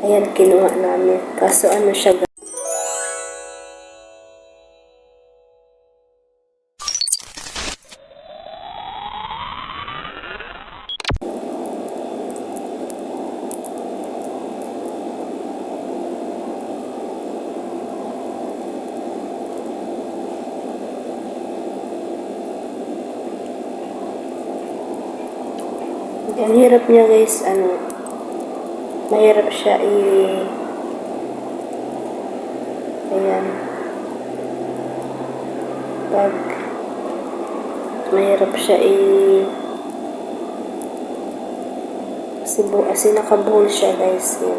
Ayan, kinuha namin. Kaso ano siya, ang hirap niya guys, mahirap siya ayan, pag mahirap siya kasi nakabuhol siya guys, yun.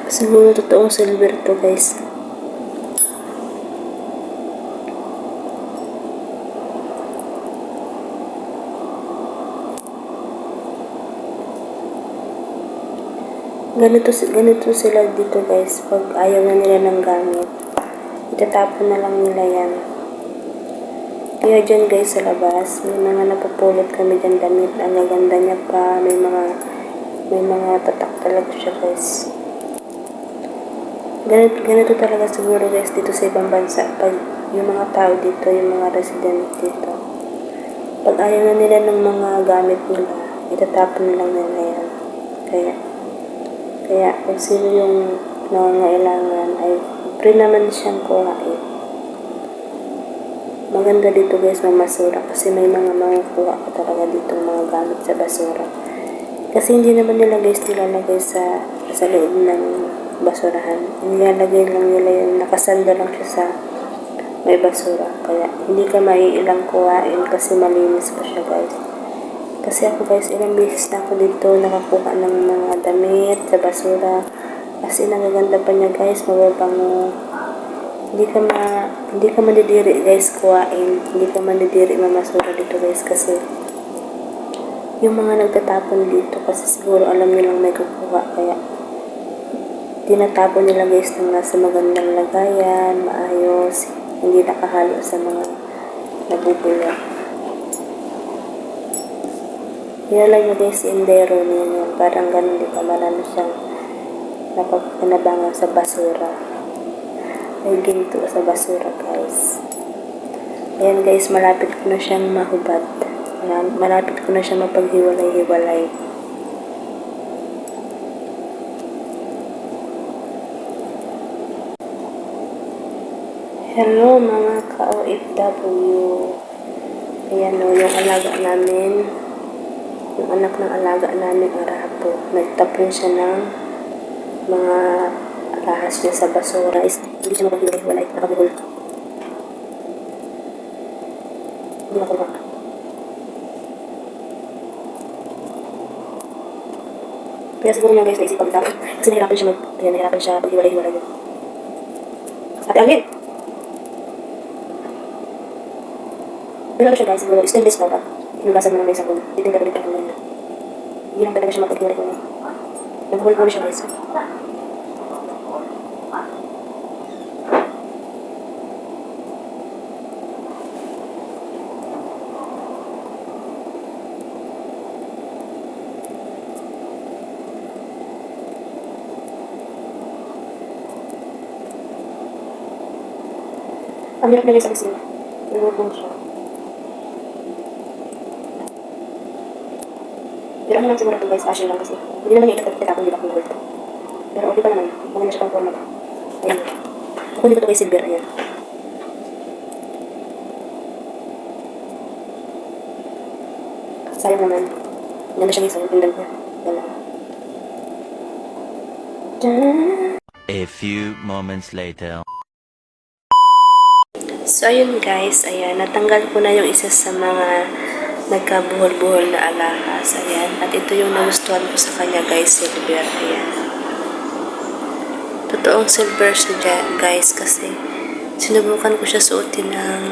Siguro totoong silver to guys. Ganito sila dito guys, pag ayaw na nila ng gamit, itatapon na lang nila yan. Kaya dyan guys sa labas, may mga napupulot kami dyan damit, ang gaganda niya pa, may mga tatak talaga siya guys. Ganito talaga siguro guys dito sa ibang bansa, pag yung mga tao dito, yung mga resident dito, pag ayaw na nila ng mga gamit nila, itatapon na lang nila yan. Kaya kung sino yung nangangailangan ay free naman siyang kuhain. Maganda dito guys mamasura kasi may mga makukuha ka talaga dito mga gamit sa basura. Kasi hindi naman nila guys nilalagay sa loob ng basurahan. Nilalagay lang nila yung nakasanda lang siya sa may basura. Kaya hindi ka maiilang kuhain kasi malinis pa siya guys. Kasi ako guys, ilang beses na ako dito nakakuha ng mga damit sa basura. Kasi nagaganda pa niya guys, mababango. Hindi ka mandidiri guys kuhain. Hindi ka mandidiri mamasura dito guys kasi yung mga nagtatapon dito kasi siguro alam nilang may kukuha. Kaya tinatapon nila guys ng nasa magandang lagayan, maayos, hindi nakahalo sa mga nabubulok. Nilalagay nyo guys indero niya, parang ganun, di ba? Marami siyang napagpanabangan sa basura. May ginto sa basura guys. Ayan guys, malapit ko na siyang mahubad. Malapit ko na siyang mapaghiwalay-hiwalay. Hello mga ka-OFW. Ayan o, yung alaga namin. Yung anak ng alaga namin, Arapo. Nagtapon siya ng mga alahas niya sa basura. Hindi siya mapaghiwalay. Nakabuhol. Hindi makuha. Kaya siguro niya guys, naisip pagtapon. Kasi nahirapan siya paghiwalay-hiwalay. Ate Alin! Pero siya guys, siguro stainless na ba? Inugasan mo naman sa kung titingnan ulit ang mga. Hindi lang talaga siya mapaghiwalay. Nagbuhol-buhol siya guys. Ang hirap na guys ang sila. Nagbuhol siya. Pero ano lang siguro ito guys, fashion lang kasi. Hindi naman niya itatapon dito kung gold. Pero okay pa naman. Maganda siya pang format. Ayan. Ako dito ito kay silver. Ayan. Sayang naman. Ganda siya guys. Ang pindag niya. Ganda. A few moments later. So ayun guys. Ayan. Natanggal ko na yung isa sa mga nagkabuhol-buhol na alahas. Ayan. At ito yung nagustuhan ko sa kanya guys, silver. Ayan. Totoong silver siya guys kasi sinubukan ko siya suotin ng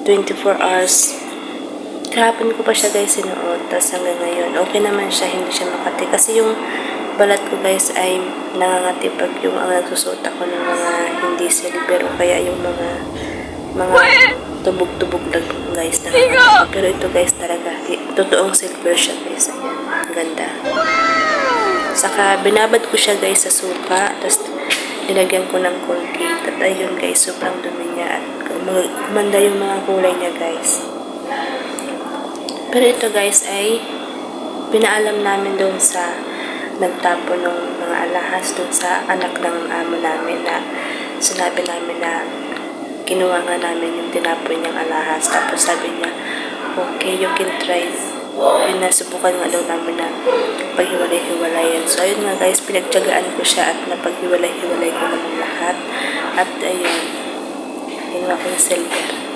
24 hours. Kahapon ko pa siya guys sinuot, tapos hanggang ngayon, okay naman siya, hindi siya makati. Kasi yung balat ko guys ay nangangati pag yung nagsusuot ako ng mga hindi silver o kaya yung mga tubog-tubog lang guys nangangati. Pero ito guys talaga, totoong silver siya guys. Ayan, ang ganda. Saka binabad ko siya guys sa suka, tapos nilagyan ko ng Colgate. At ayun guys, sobrang dumi niya at kumanda yung mga kulay niya guys. Pero ito guys ay pinaalam namin doon sa nagtapo ng mga alahas doon sa anak ng amo namin na sinabi namin na kinuha nga namin yung tinapoy niyang alahas. Tapos sabi niya, okay, you can try. Yun, nasubukan nga daw namin na paghiwalay-hiwalayan. So, ayun nga guys, pinagtyagaan ko siya at napaghiwalay-hiwalay ko naman lahat. At ayun, kinuha ko yung silver.